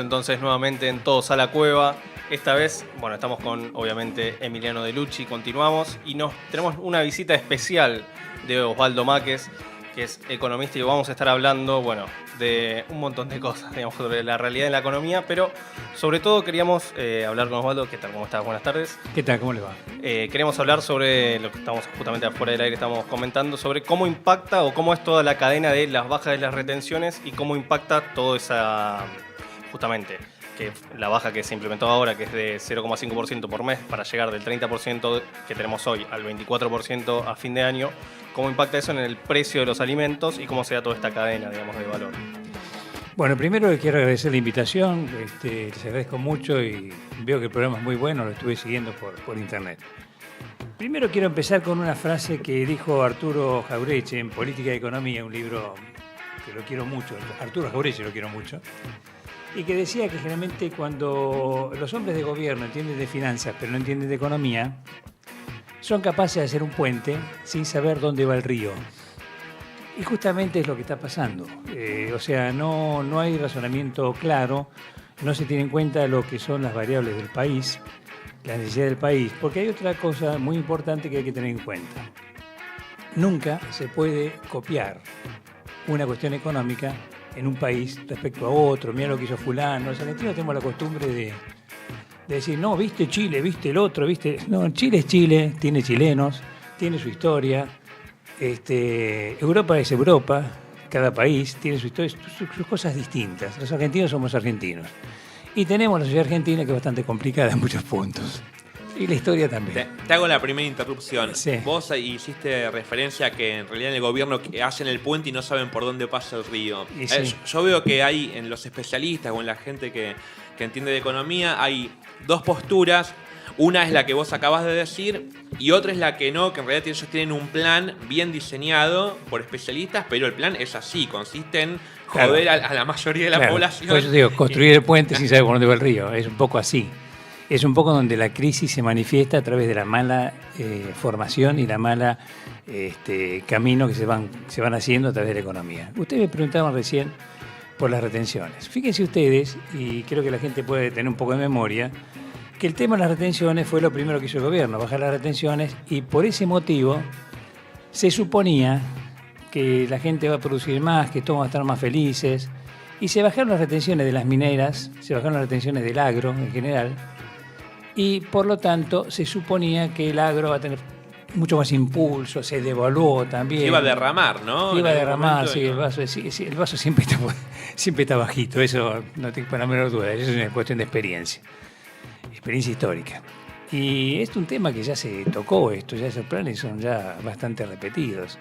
entonces nuevamente en Todos a la Cueva. Esta vez, bueno, estamos con, obviamente, Emiliano De Lucchi, continuamos y tenemos una visita especial de Osvaldo Máquez, que es economista, y vamos a estar hablando, bueno, de un montón de cosas, digamos, sobre la realidad de la economía, pero sobre todo queríamos hablar con Osvaldo. ¿Qué tal? ¿Cómo estás? Buenas tardes. ¿Qué tal? ¿Cómo le va? Queremos hablar sobre lo que estamos justamente afuera del aire, estamos comentando, sobre cómo impacta o cómo es toda la cadena de las bajas de las retenciones y cómo impacta toda esa, justamente, que la baja que se implementó ahora, que es de 0,5% por mes para llegar del 30% que tenemos hoy al 24% a fin de año. ¿Cómo impacta eso en el precio de los alimentos y cómo se da toda esta cadena, digamos, de valor? Bueno, primero quiero agradecer la invitación, les agradezco mucho y veo que el programa es muy bueno, lo estuve siguiendo por internet. Primero quiero empezar con una frase que dijo Arturo Jauretche en Política y Economía, un libro que lo quiero mucho, Arturo Jauretche lo quiero mucho, y que decía que generalmente cuando los hombres de gobierno entienden de finanzas pero no entienden de economía, son capaces de hacer un puente sin saber dónde va el río. Y justamente es lo que está pasando. O sea, no hay razonamiento claro, no se tiene en cuenta lo que son las variables del país, la necesidad del país, porque hay otra cosa muy importante que hay que tener en cuenta. Nunca se puede copiar una cuestión económica en un país respecto a otro. Mira lo que hizo fulano. Los argentinos tenemos la costumbre de decir, no, viste Chile, viste el otro, viste... No, Chile es Chile, tiene chilenos, tiene su historia. Europa es Europa, cada país tiene su historia, sus cosas distintas. Los argentinos somos argentinos. Y tenemos la sociedad argentina que es bastante complicada en muchos puntos. Y la historia también. Te hago la primera interrupción. Sí. Vos hiciste referencia a que en realidad en el gobierno hacen el puente y no saben por dónde pasa el río. Sí. Yo veo que hay en los especialistas o en la gente que entiende de economía, hay dos posturas. Una es la que vos acabas de decir y otra es la que no, que en realidad ellos tienen un plan bien diseñado por especialistas, pero el plan es así, consiste en joder a la mayoría de la población. Por eso digo, construir el puente sin saber por dónde va el río, es un poco así. Es un poco donde la crisis se manifiesta a través de la mala formación y la mala camino que se van haciendo a través de la economía. Ustedes me preguntaban recién por las retenciones. Fíjense ustedes, y creo que la gente puede tener un poco de memoria, que el tema de las retenciones fue lo primero que hizo el gobierno, bajar las retenciones, y por ese motivo se suponía que la gente va a producir más, que todos van a estar más felices, y se bajaron las retenciones de las mineras, se bajaron las retenciones del agro en general, y por lo tanto se suponía que el agro va a tener mucho más impulso, se devaluó también. Iba a derramar, ¿no? Iba a derramar, sí, el vaso siempre está bajito, eso no tengo la menor duda, eso es una cuestión de experiencia histórica. Y es un tema que ya se tocó, esos planes son ya bastante repetidos.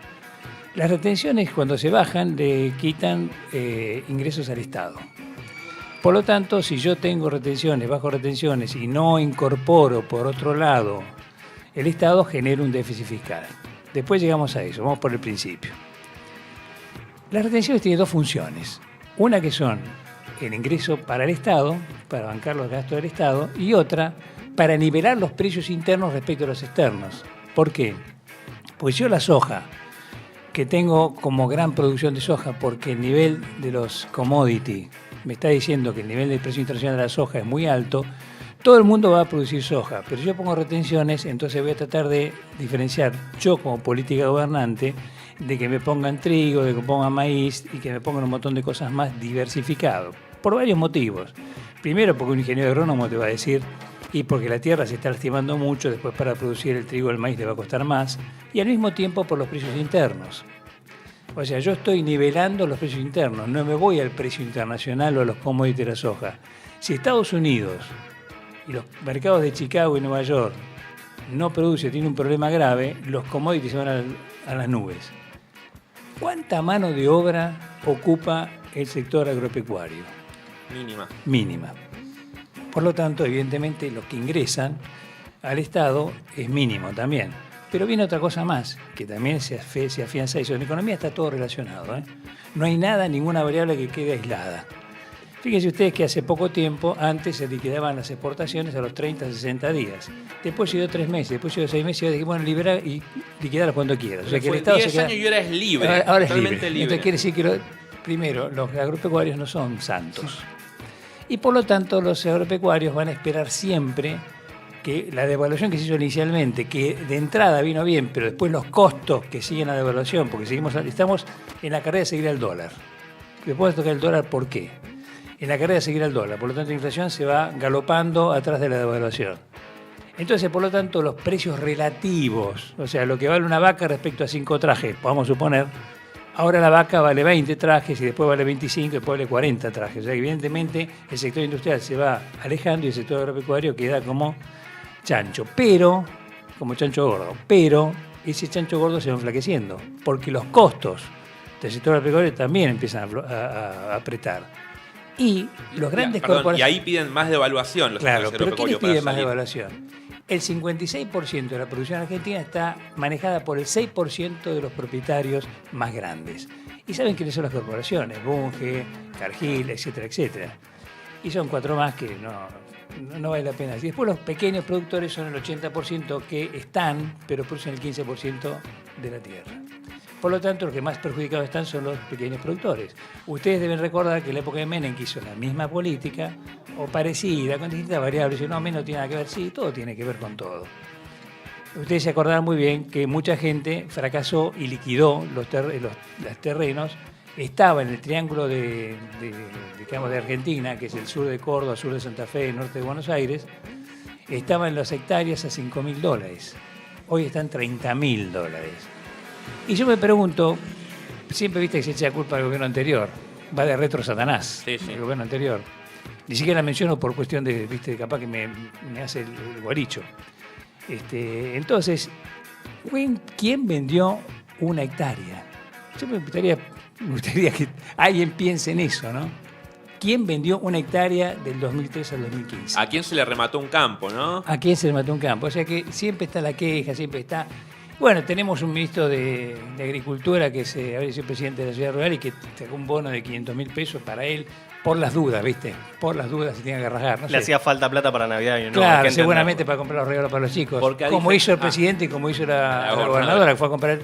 Las retenciones cuando se bajan le quitan ingresos al Estado. Por lo tanto, si yo tengo retenciones, bajo retenciones y no incorporo por otro lado, el Estado genera un déficit fiscal. Después llegamos a eso, vamos por el principio. Las retenciones tienen dos funciones. Una que son el ingreso para el Estado, para bancar los gastos del Estado, y otra para nivelar los precios internos respecto a los externos. ¿Por qué? Pues yo la soja, que tengo como gran producción de soja, porque el nivel de los commodities me está diciendo que el nivel del precio internacional de la soja es muy alto, todo el mundo va a producir soja, pero si yo pongo retenciones, entonces voy a tratar de diferenciar yo como política gobernante de que me pongan trigo, de que me pongan maíz y que me pongan un montón de cosas más diversificado, por varios motivos. Primero, porque un ingeniero agrónomo te va a decir, y porque la tierra se está lastimando mucho, después para producir el trigo o el maíz le va a costar más, y al mismo tiempo por los precios internos. O sea, yo estoy nivelando los precios internos, no me voy al precio internacional o a los commodities de la soja. Si Estados Unidos y los mercados de Chicago y Nueva York no producen, tienen un problema grave, los commodities se van a las nubes. ¿Cuánta mano de obra ocupa el sector agropecuario? Mínima. Por lo tanto, evidentemente, lo que ingresan al Estado es mínimo también. Pero viene otra cosa más, que también se afianza eso. En economía está todo relacionado, ¿eh? No hay nada, ninguna variable que quede aislada. Fíjense ustedes que hace poco tiempo, antes se liquidaban las exportaciones a los 30, 60 días. Después llegó 3 meses, después llegó 6 meses y yo dije, bueno, liberar y liquidarlas cuando quieras. O sea, que el Estado 10 se queda... años y ahora es libre. Ahora es totalmente libre. libre. Entonces quiere decir que, primero, los agropecuarios no son santos. Y por lo tanto los agropecuarios van a esperar siempre que la devaluación que se hizo inicialmente, que de entrada vino bien, pero después los costos que siguen la devaluación, porque estamos en la carrera de seguir al dólar. Después de tocar el dólar, ¿por qué? En la carrera de seguir al dólar. Por lo tanto, la inflación se va galopando atrás de la devaluación. Entonces, por lo tanto, los precios relativos, o sea, lo que vale una vaca respecto a 5 trajes, vamos a suponer, ahora la vaca vale 20 trajes y después vale 25 y después vale 40 trajes. O sea, que evidentemente el sector industrial se va alejando y el sector agropecuario queda como chancho, pero, como chancho gordo, pero ese chancho gordo se va enflaqueciendo, porque los costos del sector agropecuario también empiezan a apretar. Y los grandes corporaciones... Y ahí piden más devaluación los Claro, pero ¿quiénes piden más salir? devaluación? El 56% de la producción argentina está manejada por el 6% de los propietarios más grandes. ¿Y saben quiénes son las corporaciones? Bunge, Cargill, etcétera, etcétera. Y son 4 más que no vale la pena. Y después los pequeños productores son el 80% que están, pero producen el 15% de la tierra. Por lo tanto, los que más perjudicados están son los pequeños productores. Ustedes deben recordar que en la época de Menem que hizo la misma política, o parecida, con distintas variables, y no, menos tiene nada que ver, sí, todo tiene que ver con todo. Ustedes se acordarán muy bien que mucha gente fracasó y liquidó los terrenos. Estaba en el triángulo de Argentina, que es el sur de Córdoba, sur de Santa Fe, norte de Buenos Aires, estaban las hectáreas a $5.000. Hoy están $30.000. Y yo me pregunto, siempre viste que se echa la culpa al gobierno anterior, va de retro Satanás, Sí, sí. el gobierno anterior. Ni siquiera la menciono por cuestión de, viste, capaz que me hace el guaricho. Entonces, ¿quién vendió una hectárea? Yo me gustaría que alguien piense en eso, ¿no? ¿Quién vendió una hectárea del 2003 al 2015? ¿A quién se le remató un campo, no? ¿A quién se le mató un campo? O sea que siempre está la queja, siempre está... Bueno, tenemos un ministro de Agricultura que ahora es el presidente de la ciudad rural y que sacó un bono de 500.000 pesos para él, por las dudas, ¿viste? Por las dudas se tiene que rajar. No Le sé. hacía falta plata para Navidad. Y no, Claro, hay que seguramente entenderlo. para comprar los regalos para los chicos. Porque como hizo el presidente y como hizo la gobernadora. gobernadora, que fue a comprar.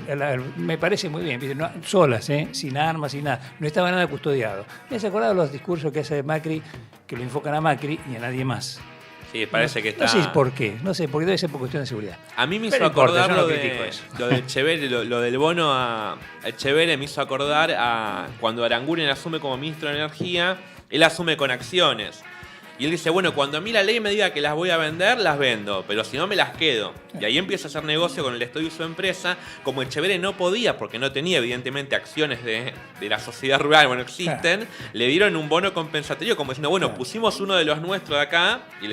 Me parece muy bien, ¿viste? No, solas, sin armas, sin nada. No estaba nada custodiado. Me has acordado los discursos que hace Macri, que lo enfocan a Macri y a nadie más. Sí, parece que está... No sé por qué, porque debe ser por cuestión de seguridad. A mí me Pero hizo acordar yo no lo critico eso. de Echeverri, lo del bono a Echeverri me hizo acordar a cuando Aranguren asume como ministro de Energía, él asume con acciones. Y él dice, bueno, cuando a mí la ley me diga que las voy a vender, las vendo, pero si no me las quedo. Y ahí empieza a hacer negocio con el estudio de su empresa. Como Echeverri no podía, porque no tenía evidentemente acciones de la sociedad rural, bueno, existen, le dieron un bono compensatorio como diciendo, bueno, pusimos uno de los nuestros de acá y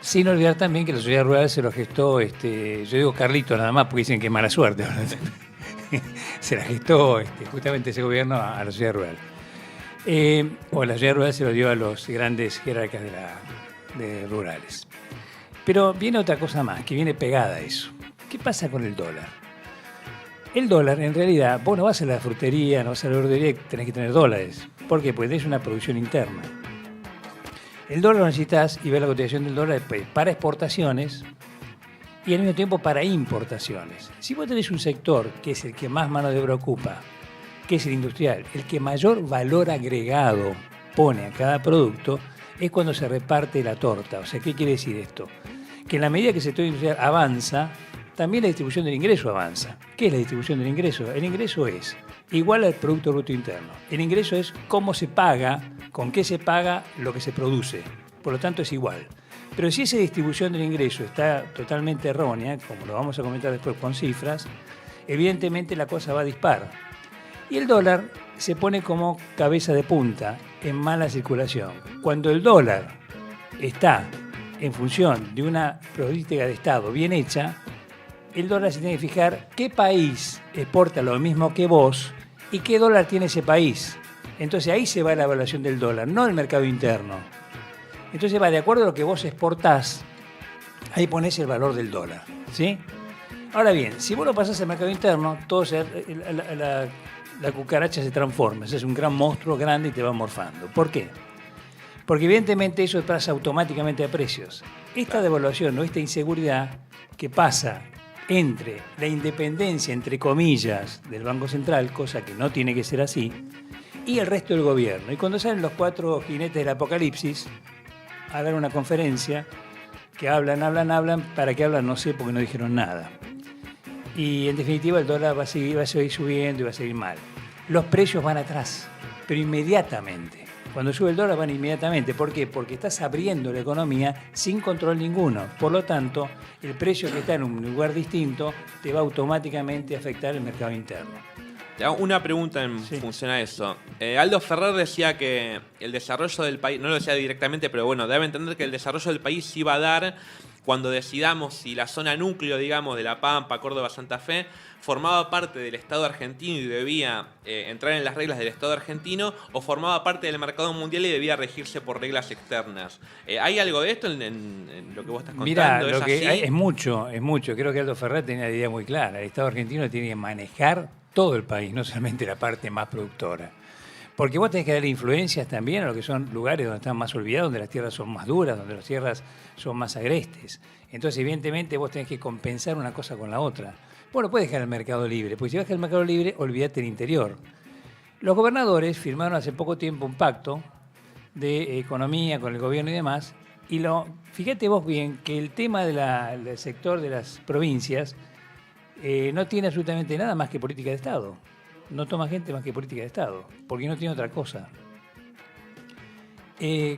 Sin olvidar también que la sociedad rural se lo gestó, yo digo Carlito nada más porque dicen que es mala suerte. Se la gestó justamente ese gobierno a la sociedad rural. O la sociedad rural se lo dio a los grandes jerarcas de rurales. Pero viene otra cosa más, que viene pegada a eso. ¿Qué pasa con el dólar? El dólar, en realidad, vos no vas a la frutería, no vas a la verdulería, tenés que tener dólares. ¿Por qué? Porque tenés una producción interna. El dólar lo necesitas, y ves la cotización del dólar, para exportaciones y al mismo tiempo para importaciones. Si vos tenés un sector que es el que más mano de obra ocupa, que es el industrial, el que mayor valor agregado pone a cada producto, es cuando se reparte la torta. O sea, ¿qué quiere decir esto? Que en la medida que el sector industrial avanza, también la distribución del ingreso avanza. ¿Qué es la distribución del ingreso? El ingreso es igual al Producto Bruto Interno. El ingreso es cómo se paga, con qué se paga lo que se produce. Por lo tanto, es igual. Pero si esa distribución del ingreso está totalmente errónea, como lo vamos a comentar después con cifras, evidentemente la cosa va a dispar. Y el dólar se pone como cabeza de punta en mala circulación. Cuando el dólar está en función de una política de Estado bien hecha, el dólar se tiene que fijar qué país exporta lo mismo que vos y qué dólar tiene ese país. Entonces ahí se va la evaluación del dólar, no el mercado interno. Entonces va de acuerdo a lo que vos exportás, ahí ponés el valor del dólar, ¿sí? Ahora bien, si vos lo pasás al mercado interno, la cucaracha se transforma, es un gran monstruo grande y te va morfando. ¿Por qué? Porque evidentemente eso pasa automáticamente a precios. Esta devaluación o esta inseguridad que pasa entre la independencia, entre comillas, del Banco Central, cosa que no tiene que ser así, y el resto del gobierno. Y cuando salen los 4 jinetes del apocalipsis, a dar una conferencia que hablan, ¿para qué hablan? No sé, porque no dijeron nada. Y en definitiva el dólar va a seguir subiendo y va a seguir mal. Los precios van atrás, pero inmediatamente. Cuando sube el dólar van inmediatamente. ¿Por qué? Porque estás abriendo la economía sin control ninguno. Por lo tanto, el precio que está en un lugar distinto te va automáticamente a afectar el mercado interno. Te hago una pregunta en función a eso. Aldo Ferrer decía que el desarrollo del país, no lo decía directamente, pero bueno, debe entender que el desarrollo del país se iba a dar cuando decidamos si la zona núcleo, digamos, de La Pampa, Córdoba, Santa Fe, formaba parte del Estado argentino y debía entrar en las reglas del Estado argentino, o formaba parte del mercado mundial y debía regirse por reglas externas. ¿Hay algo de esto en lo que vos estás contando? Mirá, ¿Es lo que así? es mucho. Creo que Aldo Ferrer tenía la idea muy clara. El Estado argentino tiene que manejar todo el país, no solamente la parte más productora. Porque vos tenés que darle influencias también a lo que son lugares donde están más olvidados, donde las tierras son más duras, donde las tierras son más agrestes. Entonces, evidentemente, vos tenés que compensar una cosa con la otra. Vos no puedes dejar el mercado libre, porque si dejas el mercado libre, olvídate del interior. Los gobernadores firmaron hace poco tiempo un pacto de economía con el gobierno y demás, y fíjate vos bien que el tema del sector de las provincias no tiene absolutamente nada más que política de Estado. No toma gente más que política de Estado, porque no tiene otra cosa.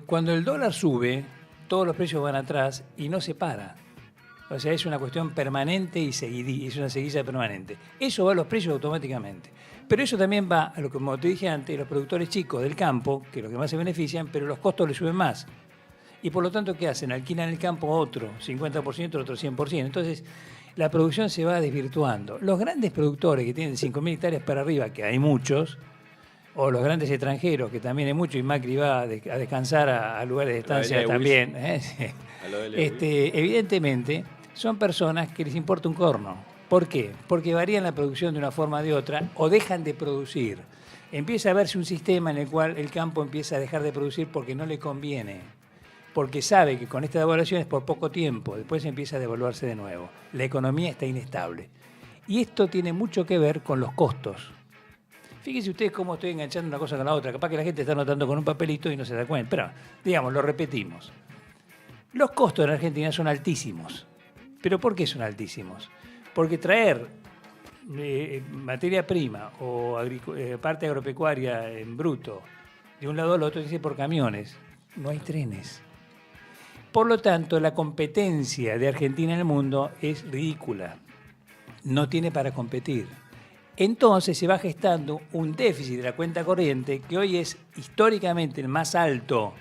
Cuando el dólar sube, todos los precios van atrás y no se para. O sea, es una cuestión permanente y es una seguidilla permanente. Eso va a los precios automáticamente. Pero eso también va a lo que, como te dije antes, los productores chicos del campo, que es lo que más se benefician, pero los costos les suben más. Y por lo tanto, ¿qué hacen? Alquilan el campo a otro, 50%, otro 100%. Entonces, la producción se va desvirtuando. Los grandes productores que tienen 5.000 hectáreas para arriba, que hay muchos, o los grandes extranjeros, que también hay muchos, y Macri va a descansar a lugares de estancia también, evidentemente son personas que les importa un corno. ¿Por qué? Porque varían la producción de una forma o de otra, o dejan de producir. Empieza a verse un sistema en el cual el campo empieza a dejar de producir porque no le conviene. Porque sabe que con esta devaluación es por poco tiempo, después empieza a devaluarse de nuevo. La economía está inestable. Y esto tiene mucho que ver con los costos. Fíjense ustedes cómo estoy enganchando una cosa con la otra. Capaz que la gente está anotando con un papelito y no se da cuenta. Pero, digamos, lo repetimos. Los costos en Argentina son altísimos. ¿Pero por qué son altísimos? Porque traer materia prima o parte agropecuaria en bruto de un lado al otro dice por camiones. No hay trenes. Por lo tanto, la competencia de Argentina en el mundo es ridícula. No tiene para competir. Entonces se va gestando un déficit de la cuenta corriente que hoy es históricamente el más alto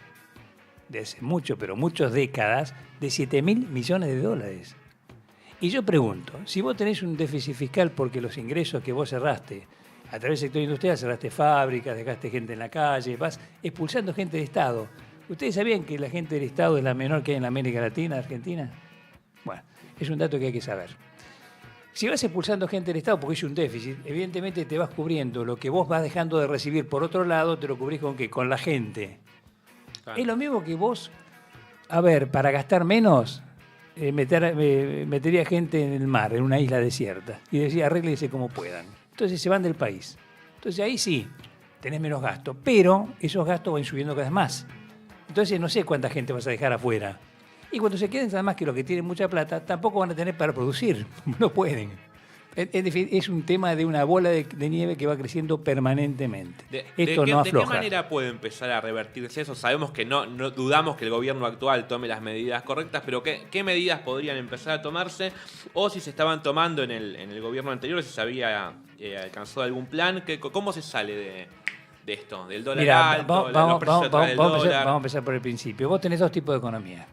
de hace mucho, pero muchas décadas, de 7.000 millones de dólares. Y yo pregunto, si vos tenés un déficit fiscal porque los ingresos que vos cerraste, a través del sector industrial cerraste fábricas, dejaste gente en la calle, vas expulsando gente del Estado. ¿Ustedes sabían que la gente del Estado es la menor que hay en América Latina, Argentina? Bueno, es un dato que hay que saber. Si vas expulsando gente del Estado porque es un déficit, evidentemente te vas cubriendo lo que vos vas dejando de recibir por otro lado, te lo cubrís con ¿qué? Con la gente. Claro. Es lo mismo que vos, para gastar menos, metería gente en el mar, en una isla desierta, y decía, arréglense como puedan. Entonces se van del país. Entonces ahí sí, tenés menos gasto, pero esos gastos van subiendo cada vez más. Entonces no sé cuánta gente vas a dejar afuera. Y cuando se queden, además que los que tienen mucha plata, tampoco van a tener para producir. No pueden. Es un tema de una bola de nieve que va creciendo permanentemente. Esto no afloja. ¿De qué manera puede empezar a revertirse eso? Sabemos que no dudamos que el gobierno actual tome las medidas correctas, pero ¿qué medidas podrían empezar a tomarse? O si se estaban tomando en el gobierno anterior, si se había alcanzado algún plan. ¿Cómo se sale de esto? Del dólar alto, vamos a empezar por el principio. Vos tenés dos tipos de economía.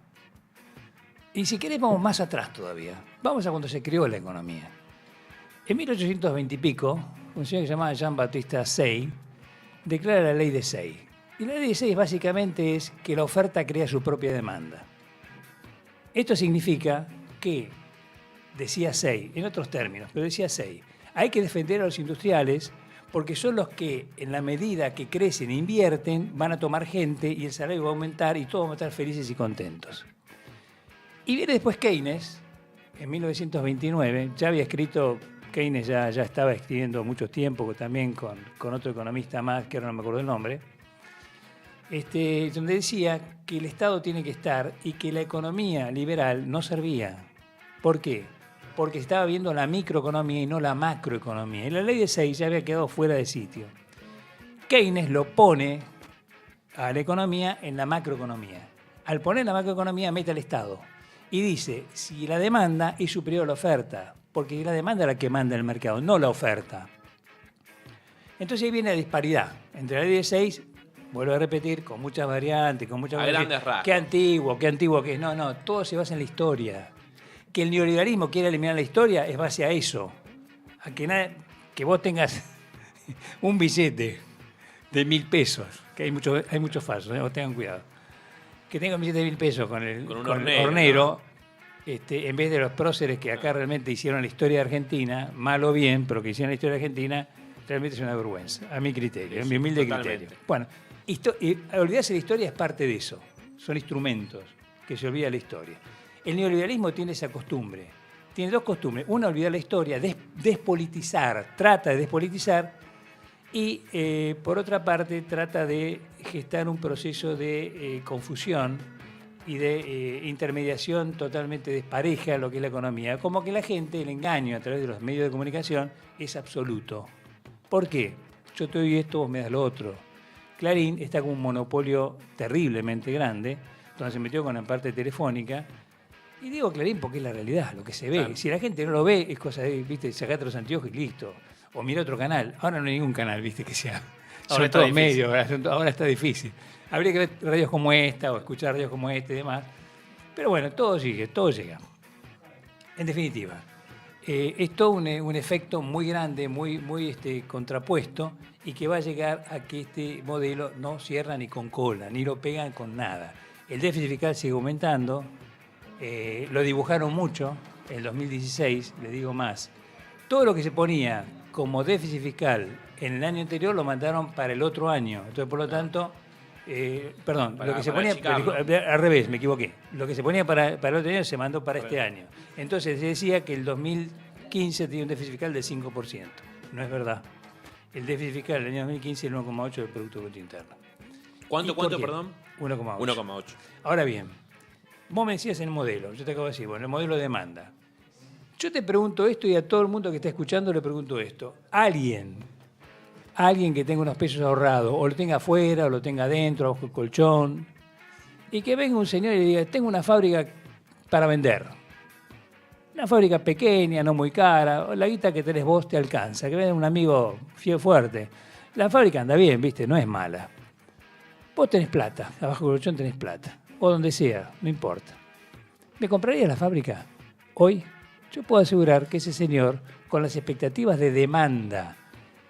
Y si querés vamos más atrás todavía. Vamos a cuando se creó la economía. En 1820 y pico, un señor que se llamaba Jean-Baptiste Say declara la ley de Say. Y la ley de Say básicamente es que la oferta crea su propia demanda. Esto significa que, decía Say, en otros términos, pero decía Say, hay que defender a los industriales porque son los que, en la medida que crecen e invierten, van a tomar gente y el salario va a aumentar y todos van a estar felices y contentos. Y viene después Keynes, en 1929, ya había escrito, Keynes ya estaba escribiendo mucho tiempo, también con otro economista más, que ahora no me acuerdo el nombre, donde decía que el Estado tiene que estar y que la economía liberal no servía. ¿Por qué? Porque se estaba viendo la microeconomía y no la macroeconomía. Y la ley de 6 ya había quedado fuera de sitio. Keynes lo pone a la economía en la macroeconomía. Al poner la macroeconomía mete al Estado y dice, si la demanda es superior a la oferta, porque la demanda es la que manda el mercado, no la oferta. Entonces ahí viene la disparidad entre la ley de 6, vuelvo a repetir, con muchas variantes, con muchas variantes. Grandes rasgos. Qué antiguo que es. No, todo se basa en la historia. Que el neoliberalismo quiera eliminar la historia es base a eso. A que vos tengas un billete de 1.000 pesos, que hay muchos falsos, vos tengan cuidado. Que tenga un billete de 1.000 pesos con un el hornero, en vez de los próceres que acá realmente hicieron la historia de Argentina, mal o bien, pero que hicieron la historia de Argentina, realmente es una vergüenza, a mi criterio, a mi humilde totalmente. criterio. Bueno, olvidarse de la historia es parte de eso, son instrumentos que se olvida la historia. El neoliberalismo tiene esa costumbre, tiene dos costumbres, una olvidar la historia, despolitizar, trata de despolitizar, y por otra parte trata de gestar un proceso de confusión y de intermediación totalmente despareja a lo que es la economía. Como que la gente, el engaño a través de los medios de comunicación es absoluto. ¿Por qué? Yo te doy esto, vos me das lo otro. Clarín está con un monopolio terriblemente grande, donde se metió con la parte telefónica. Y digo Clarín porque es la realidad, lo que se ve. Claro. Si la gente no lo ve, es cosa de, viste, sacate los anteojos y listo. O mira otro canal. Ahora no hay ningún canal, viste, que sea. Ahora Son está todos difícil. medios, ahora está difícil. Habría que ver radios como esta o escuchar radios como esta y demás. Pero bueno, todo sigue, todo llega. En definitiva, es todo un efecto muy grande, muy contrapuesto, y que va a llegar a que este modelo no cierra ni con cola, ni lo pegan con nada. El déficit fiscal sigue aumentando, lo dibujaron mucho en el 2016, le digo más. Todo lo que se ponía como déficit fiscal en el año anterior lo mandaron para el otro año. Entonces, por lo tanto, lo que se ponía, al revés, me equivoqué. Lo que se ponía para el otro año se mandó para este año. Entonces se decía que el 2015 tenía un déficit fiscal del 5%. No es verdad. El déficit fiscal del año 2015 es el 1,8% del Producto Bruto Interno. ¿Cuánto, ¿Por qué? perdón? 1,8. 1,8. Ahora bien, vos me decías en el modelo, yo te acabo de decir, bueno, el modelo de demanda. Yo te pregunto esto y a todo el mundo que está escuchando le pregunto esto. Alguien que tenga unos pesos ahorrados, o lo tenga afuera, o lo tenga adentro, bajo el colchón, y que venga un señor y le diga, tengo una fábrica para vender. Una fábrica pequeña, no muy cara, o la guita que tenés vos te alcanza, que venga un amigo fuerte. La fábrica anda bien, viste, no es mala. Vos tenés plata, abajo del colchón tenés plata, o donde sea, no importa. ¿Me comprarías la fábrica hoy? Yo puedo asegurar que ese señor, con las expectativas de demanda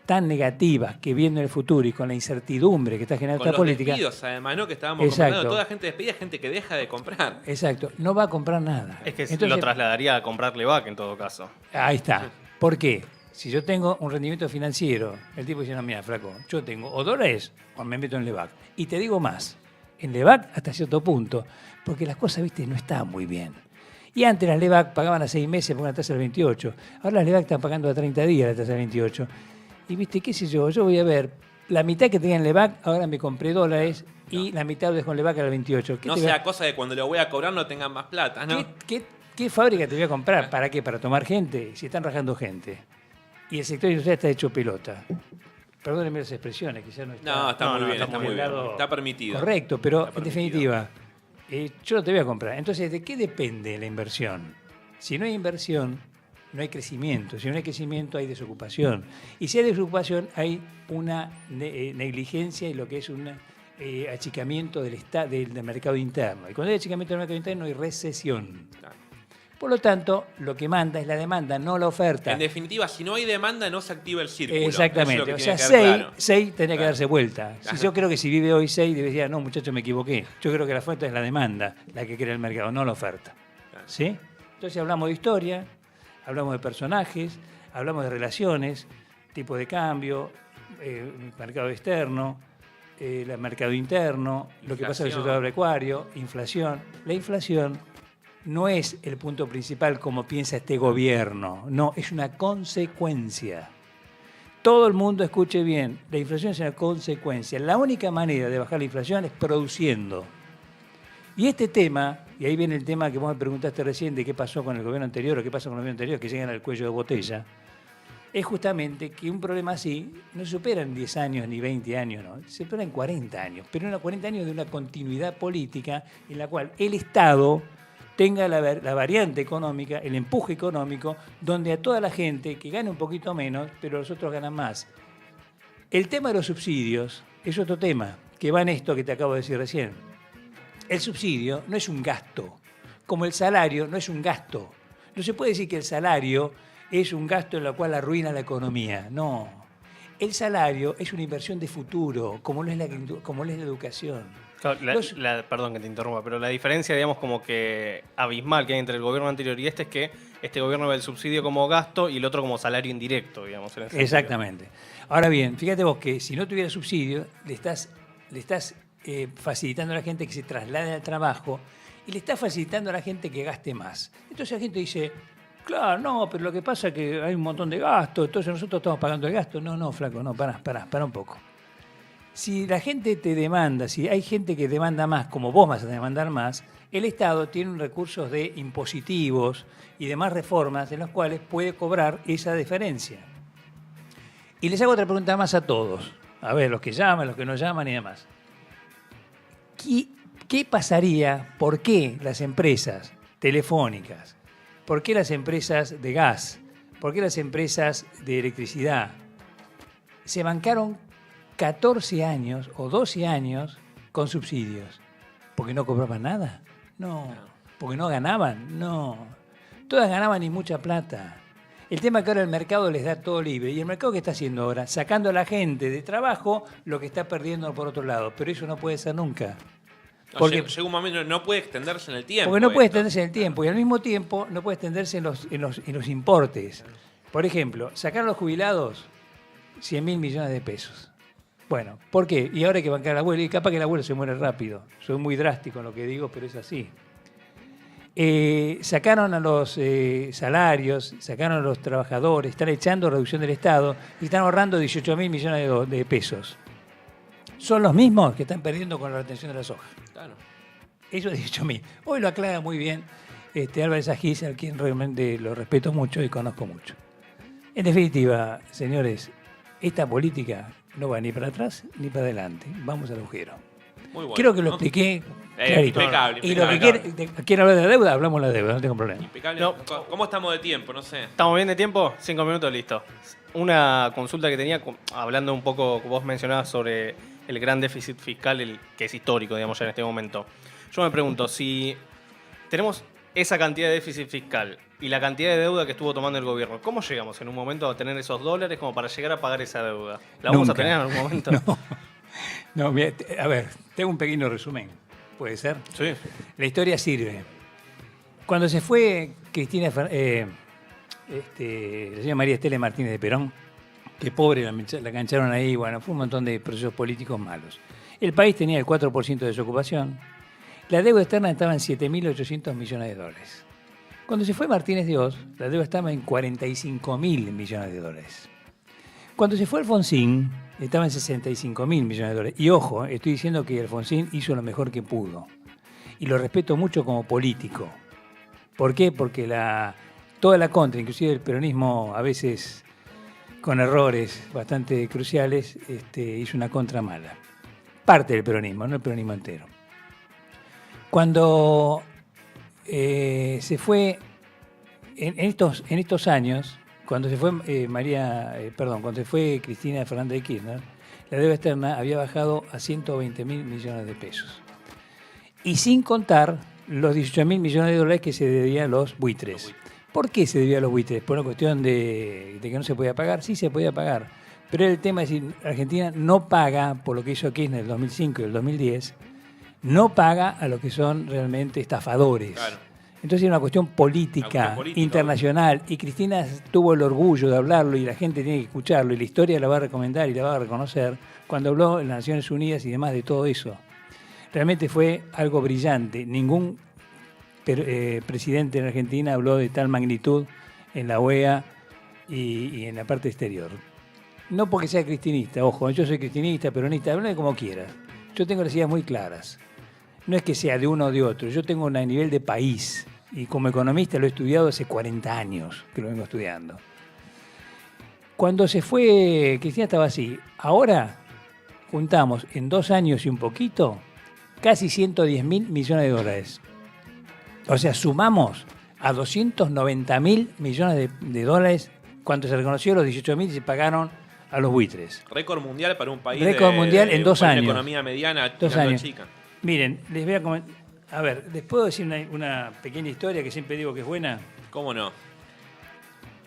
tan negativas que viene en el futuro y con la incertidumbre que está generando Con esta los política, despidos, además, ¿no? Que estábamos Exacto. comentando, toda gente despedida, gente que deja de comprar. exacto, no va a comprar nada. Es que Entonces, lo trasladaría a comprarle back en todo caso. ahí está. ¿Por qué? Si yo tengo un rendimiento financiero, el tipo dice, no, mira, flaco, yo tengo o dólares o me meto en Levac. Y te digo más, en Levac hasta cierto punto, porque las cosas, viste, no estaban muy bien. Y antes las Levac pagaban a 6 meses por una tasa del 28. Ahora las Levac están pagando a 30 días la tasa del 28. Y viste, qué sé yo voy a ver, la mitad que tenía en Levac, ahora me compré dólares y la mitad lo dejo en Levac a la 28. No sea cosa de cuando lo voy a cobrar no tengan más plata, ¿no? ¿Qué fábrica te voy a comprar? ¿Para qué? ¿Para tomar gente? Si están rajando gente. Y el sector industrial está hecho pelota. Perdónenme las expresiones, quizás no está... No, está muy bien, está está muy muy bien. bien. Está permitido. Correcto, pero Está en permitido. definitiva, yo no te voy a comprar. Entonces, ¿de qué depende la inversión? Si no hay inversión, no hay crecimiento. Si no hay crecimiento, hay desocupación. Y si hay desocupación, hay una negligencia y lo que es un achicamiento del mercado interno. Y cuando hay achicamiento del mercado interno, hay recesión. Claro. Por lo tanto, lo que manda es la demanda, no la oferta. En definitiva, si no hay demanda, no se activa el círculo. Exactamente. Eso es lo O que sea, tiene que quedar claro. 6 tenía que Claro. darse vuelta. Claro. Si yo creo que si vive hoy 6, debería, no, muchacho, me equivoqué. Yo creo que la fuente es la demanda, la que crea el mercado, no la oferta. Claro. ¿Sí? Entonces hablamos de historia, hablamos de personajes, hablamos de relaciones, tipo de cambio, mercado externo, el mercado interno, lo que pasa en el sector agropecuario, inflación. La inflación no es el punto principal como piensa este gobierno, no, es una consecuencia. todo el mundo escuche bien, la inflación es una consecuencia. La única manera de bajar la inflación es produciendo. Y este tema, y ahí viene el tema que vos me preguntaste recién de qué pasó con el gobierno anterior o qué pasó con el gobierno anterior, que llegan al cuello de botella, es justamente que un problema así no se supera en 10 años ni 20 años, no, se supera en 40 años, pero en 40 años de una continuidad política en la cual el Estado tenga la variante económica, el empuje económico, donde a toda la gente que gane un poquito menos, pero los otros ganan más. El tema de los subsidios es otro tema, que va en esto que te acabo de decir recién. El subsidio no es un gasto, como el salario no es un gasto. No se puede decir que el salario es un gasto en el cual arruina la economía, no. El salario es una inversión de futuro, como lo es la educación. Claro, perdón que te interrumpa, pero la diferencia, digamos, como que abismal que hay entre el gobierno anterior y este es que este gobierno ve el subsidio como gasto y el otro como salario indirecto, digamos. En ese Exactamente. Sentido. Ahora bien, fíjate vos que si no tuviera subsidio, le estás facilitando a la gente que se traslade al trabajo y le estás facilitando a la gente que gaste más. Entonces la gente dice, claro, no, pero lo que pasa es que hay un montón de gastos, entonces nosotros estamos pagando el gasto. No, flaco, no, pará un poco. Si la gente te demanda, si hay gente que demanda más, como vos vas a demandar más, el Estado tiene recursos de impositivos y demás reformas en los cuales puede cobrar esa diferencia. Y les hago otra pregunta más a todos. A ver, los que llaman, los que no llaman y demás. ¿Qué pasaría? ¿Por qué las empresas telefónicas? ¿Por qué las empresas de gas? ¿Por qué las empresas de electricidad se bancaron 14 años o 12 años con subsidios? ¿Porque no cobraban nada? No. ¿Porque no ganaban? No. Todas ganaban y mucha plata. El tema es que ahora el mercado les da todo libre. ¿Y el mercado qué está haciendo ahora? Sacando a la gente de trabajo lo que está perdiendo por otro lado. Pero eso no puede ser nunca. Porque llega un momento no puede extenderse en el tiempo. Porque no puede extenderse en el tiempo. Y al mismo tiempo no puede extenderse en los importes. Por ejemplo, sacar a los jubilados 100.000 millones de pesos. Bueno, ¿por qué? Y ahora hay que bancar al abuelo. Y capaz que el abuelo se muere rápido. Soy muy drástico en lo que digo, pero es así. Sacaron a los salarios, sacaron a los trabajadores, están echando reducción del Estado y están ahorrando 18.000 millones de pesos. Son los mismos que están perdiendo con la retención de la soja. Claro. Eso es 18.000. Hoy lo aclara muy bien Álvarez Agis, a quien realmente lo respeto mucho y conozco mucho. En definitiva, señores, esta política no va ni para atrás ni para adelante. Vamos al agujero. Muy bueno, creo que lo ¿no? expliqué clarito. Impecable. Y lo que quieren hablar de la deuda, hablamos de la deuda, no tengo problema. Impecable. No. ¿Cómo estamos de tiempo? No sé. ¿Estamos bien de tiempo? 5 minutos, listo. Una consulta que tenía, hablando un poco, vos mencionabas sobre el gran déficit fiscal, que es histórico, digamos, ya en este momento. Yo me pregunto, si tenemos esa cantidad de déficit fiscal y la cantidad de deuda que estuvo tomando el gobierno, ¿cómo llegamos en un momento a tener esos dólares como para llegar a pagar esa deuda? ¿La vamos Nunca. a tener en algún momento? No, mira, a ver, tengo un pequeño resumen. ¿Puede ser? Sí. La historia sirve. Cuando se fue Cristina, la señora María Estela Martínez de Perón, que pobre la cancharon ahí, bueno, fue un montón de procesos políticos malos. El país tenía el 4% de desocupación. La deuda externa estaba en 7.800 millones de dólares. Cuando se fue Martínez de Oz, la deuda estaba en 45.000 millones de dólares. Cuando se fue Alfonsín, estaba en 65.000 millones de dólares. Y ojo, estoy diciendo que Alfonsín hizo lo mejor que pudo. Y lo respeto mucho como político. ¿Por qué? Porque toda la contra, inclusive el peronismo a veces con errores bastante cruciales, hizo una contra mala. Parte del peronismo, no el peronismo entero. Cuando se fue, en estos años, cuando se fue cuando se fue Cristina Fernández de Kirchner, la deuda externa había bajado a 120.000 millones de pesos. Y sin contar los 18.000 millones de dólares que se debían a los buitres. ¿Por qué se debía a los buitres? ¿Por una cuestión de que no se podía pagar? Sí se podía pagar. Pero el tema es decir, Argentina no paga, por lo que hizo Kirchner en el 2005 y el 2010, no paga a los que son realmente estafadores. Claro. Entonces es una cuestión política, internacional, y Cristina tuvo el orgullo de hablarlo y la gente tiene que escucharlo y la historia la va a recomendar y la va a reconocer cuando habló en las Naciones Unidas y demás de todo eso. Realmente fue algo brillante. Ningún presidente en Argentina habló de tal magnitud en la OEA y en la parte exterior. No porque sea cristinista, ojo, yo soy cristinista, peronista, háblame como quieras. Yo tengo las ideas muy claras. No es que sea de uno o de otro, yo tengo un nivel de país. Y como economista lo he estudiado hace 40 años que lo vengo estudiando. Cuando se fue, Cristina estaba así. Ahora juntamos en 2 años y un poquito casi 110.000 millones de dólares. O sea, sumamos a 290.000 millones de dólares cuando se reconoció los 18.000 y se pagaron a los buitres. Récord mundial para un país Récord mundial en 2 años. Una economía mediana, 2 años. chica. Miren, les voy a comentar. A ver, ¿les puedo decir una pequeña historia que siempre digo que es buena? ¿Cómo no?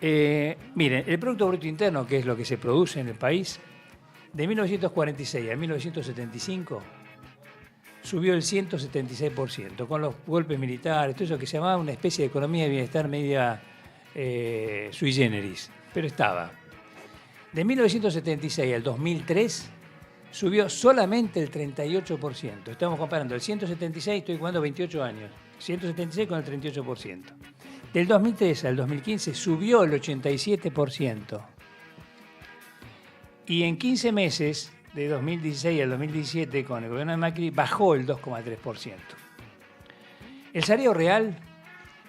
Miren, el Producto Bruto Interno, que es lo que se produce en el país, de 1946 a 1975 subió el 176%, con los golpes militares, todo eso que se llamaba una especie de economía de bienestar media sui generis, pero estaba. De 1976 al 2003 subió solamente el 38%. Estamos comparando el 176, estoy jugando 28 años, 176 con el 38%. Del 2003 al 2015 subió el 87%. Y en 15 meses, de 2016 al 2017, con el gobierno de Macri, bajó el 2,3%. El salario real,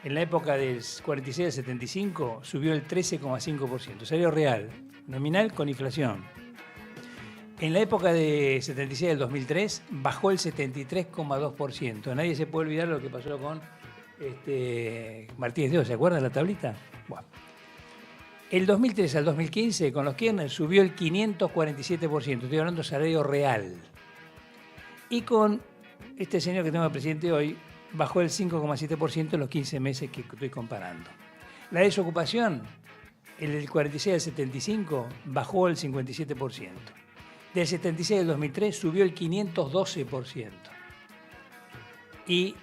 en la época del 46 al 75, subió el 13,5%. Salario real, nominal con inflación. En la época de 76 al 2003, bajó el 73,2%. Nadie se puede olvidar lo que pasó con Martínez de Oz, ¿se acuerdan la tablita? Bueno. El 2003 al 2015, con los Kirchner, subió el 547%. Estoy hablando de salario real. Y con este señor que tengo de presidente hoy, bajó el 5,7% en los 15 meses que estoy comparando. La desocupación, el del 46 al 75, bajó el 57%. Del 76 al 2003 subió el 512%. Y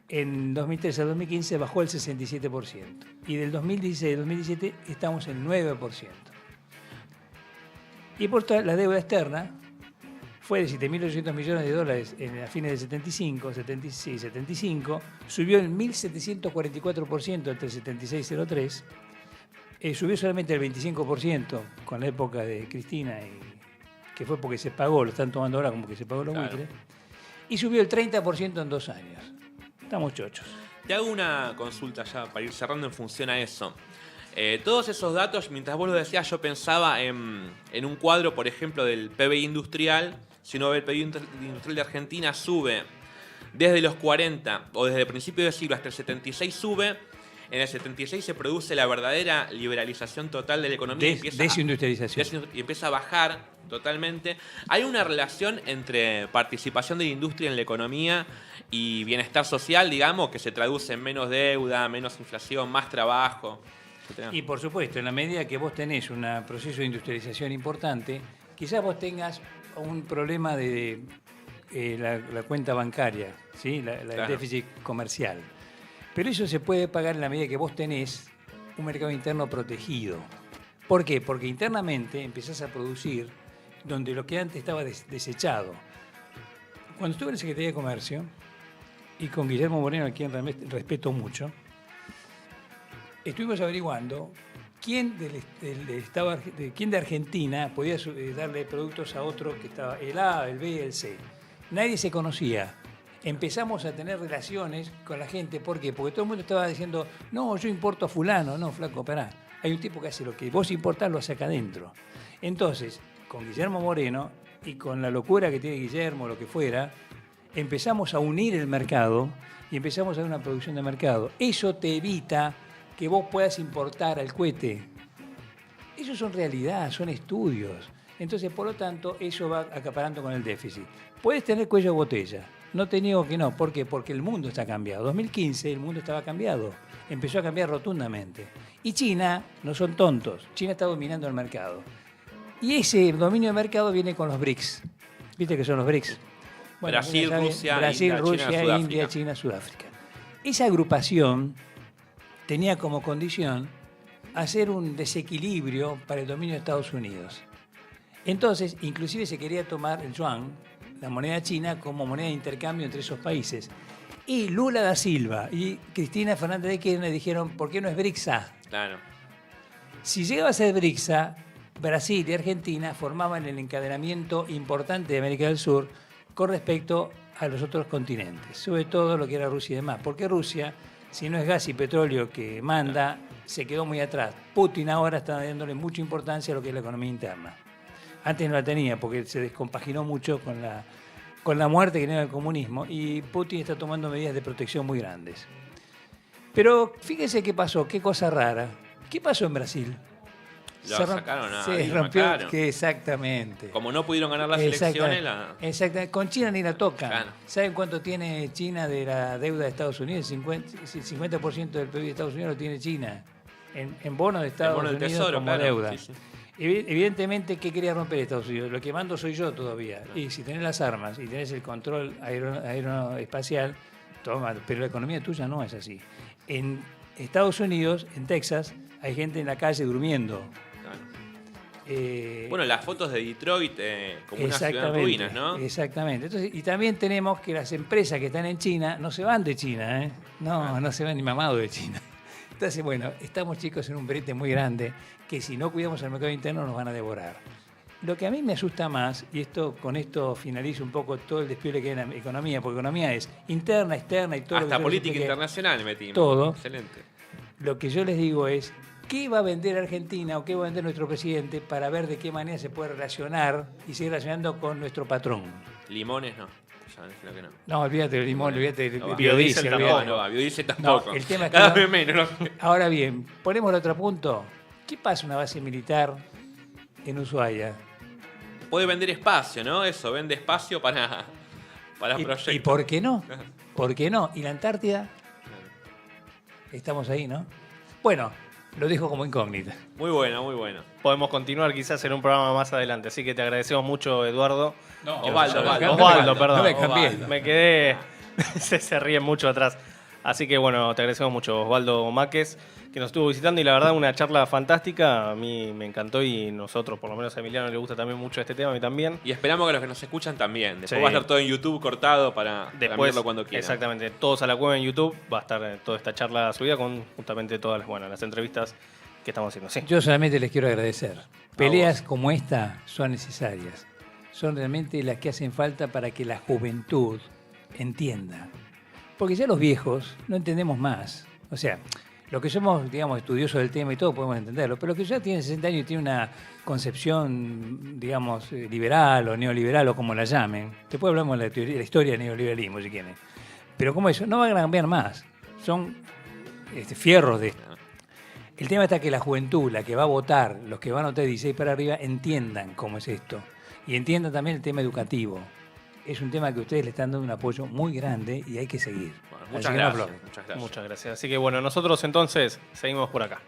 en 2003 al 2015 bajó el 67%. Y del 2016 al 2017 estamos en 9%. Y por tanto, la deuda externa fue de 7.800 millones de dólares a fines del 75, subió el 1.744% entre el 76 y el 03, subió solamente el 25% con la época de Cristina, que fue porque se pagó, lo están tomando ahora como que se pagó los buitres, y subió el 30% en 2 años. Estamos chochos. Te hago una consulta ya para ir cerrando en función a eso. Todos esos datos, mientras vos lo decías, yo pensaba en un cuadro, por ejemplo, del PBI industrial. Si uno ve el PBI industrial de Argentina, sube desde los 40 o desde el principio del siglo hasta el 76 sube. En el 76 se produce la verdadera liberalización total de la economía. Desindustrialización. Y empieza a bajar totalmente. ¿Hay una relación entre participación de la industria en la economía y bienestar social, digamos, que se traduce en menos deuda, menos inflación, más trabajo, etcétera? Y por supuesto, en la medida que vos tenés un proceso de industrialización importante, quizás vos tengas un problema de la cuenta bancaria, ¿sí? El déficit comercial. Pero eso se puede pagar en la medida que vos tenés un mercado interno protegido. ¿Por qué? Porque internamente empezás a producir donde lo que antes estaba desechado. Cuando estuve en la Secretaría de Comercio, y con Guillermo Moreno, a quien respeto mucho, estuvimos averiguando quién de Argentina podía darle productos a otro que estaba el A, el B, el C. Nadie se conocía. Empezamos a tener relaciones con la gente. ¿Por qué? Porque todo el mundo estaba diciendo, no, yo importo a fulano. No, flaco, pará. Hay un tipo que hace lo que vos importás, lo hace acá adentro. Entonces, con Guillermo Moreno y con la locura que tiene Guillermo, lo que fuera, empezamos a unir el mercado y empezamos a dar una producción de mercado. Eso te evita que vos puedas importar al cohete. Eso son realidad, son estudios. Entonces, por lo tanto, eso va acaparando con el déficit. Puedes tener cuello de botella. No te niego que no. ¿Por qué? Porque el mundo está cambiado. En 2015 el mundo estaba cambiado. Empezó a cambiar rotundamente. Y China, no son tontos. China está dominando el mercado. Y ese dominio de mercado viene con los BRICS. ¿Viste que son los BRICS? Bueno, Brasil, Rusia, India, China, Sudáfrica. Esa agrupación tenía como condición hacer un desequilibrio para el dominio de Estados Unidos. Entonces, inclusive se quería tomar el yuan, la moneda china, como moneda de intercambio entre esos países. Y Lula da Silva y Cristina Fernández de Kirchner dijeron, ¿por qué no es BRICSA? Claro. Si llegaba a ser BRICSA, Brasil y Argentina formaban el encadenamiento importante de América del Sur con respecto a los otros continentes, sobre todo lo que era Rusia y demás, porque Rusia, si no es gas y petróleo que manda, se quedó muy atrás. Putin ahora está dándole mucha importancia a lo que es la economía interna. Antes no la tenía porque se descompaginó mucho con la muerte que tenía el comunismo y Putin está tomando medidas de protección muy grandes. Pero fíjese qué pasó, qué cosa rara. ¿Qué pasó en Brasil? Sacaron a Se Dilma, rompió, claro. Exactamente. Como no pudieron ganar las elecciones, Exactamente. Con China ni la tocan. Claro. ¿Saben cuánto tiene China de la deuda de Estados Unidos? El 50% del PIB de Estados Unidos lo tiene China. En bonos de Estados bono del Unidos Tesoro, como claro. deuda. Sí, sí. Evidentemente, ¿qué quería romper Estados Unidos? Lo que mando soy yo todavía. Y si tenés las armas y tenés el control aeroespacial, toma, pero la economía tuya no es así. En Estados Unidos, en Texas, hay gente en la calle durmiendo. Bueno, las fotos de Detroit como una ciudad en ruinas, ¿no? Exactamente. Entonces, y también tenemos que las empresas que están en China no se van de China, ¿eh? No se van ni mamados de China. Entonces, bueno, estamos chicos en un brete muy grande que si no cuidamos el mercado interno nos van a devorar. Lo que a mí me asusta más, y con esto finalizo un poco todo el despliegue que hay en la economía, porque economía es interna, externa y todo. Hasta lo que política expliqué. internacional metimos. Todo. Excelente. Lo que yo les digo es, ¿qué va a vender Argentina o qué va a vender nuestro presidente para ver de qué manera se puede relacionar y seguir relacionando con nuestro patrón? Limones no. Ya decía que no. No, olvídate del limón, olvídate del No va. biodiesel. Biodiesel olvídate. No va, biodiesel tampoco. No, el tema es que Cada no- vez menos. Ahora bien, ponemos el otro punto. ¿Qué pasa una base militar en Ushuaia? Puede vender espacio, ¿no? Eso, vende espacio para proyectos. ¿Y por qué no? ¿Por qué no? ¿Y la Antártida? Estamos ahí, ¿no? Bueno, lo dejo como incógnita. Muy bueno, muy bueno. Podemos continuar quizás en un programa más adelante, así que te agradecemos mucho, Eduardo. Osvaldo, perdón. No me cambié. Me quedé. se ríen mucho atrás. Así que bueno, te agradecemos mucho, Osvaldo Máquez, que nos estuvo visitando y la verdad una charla fantástica. A mí me encantó y nosotros, por lo menos a Emiliano le gusta también mucho este tema, a mí también. Y esperamos que los que nos escuchan también. Después Sí. va a estar todo en YouTube cortado para Después, verlo cuando quieran. exactamente, todos a la cueva en YouTube, va a estar toda esta charla subida con justamente todas las entrevistas que estamos haciendo. Sí. Yo solamente les quiero agradecer. Peleas como esta son necesarias. Son realmente las que hacen falta para que la juventud entienda. Porque ya los viejos no entendemos más. O sea, los que somos, digamos, estudiosos del tema y todo podemos entenderlo, pero los que ya tienen 60 años y tienen una concepción, digamos, liberal o neoliberal o como la llamen, después hablamos de la historia del neoliberalismo si quieren, pero como eso, no van a cambiar más. Son fierros de esto. El tema está que la juventud, la que va a votar, los que van a votar 16 para arriba, entiendan cómo es esto. Y entiendan también el tema educativo. Es un tema que ustedes le están dando un apoyo muy grande y hay que seguir. Bueno, Así muchas que no gracias. aflojen. Muchas gracias. Muchas gracias. Así que bueno, nosotros entonces seguimos por acá.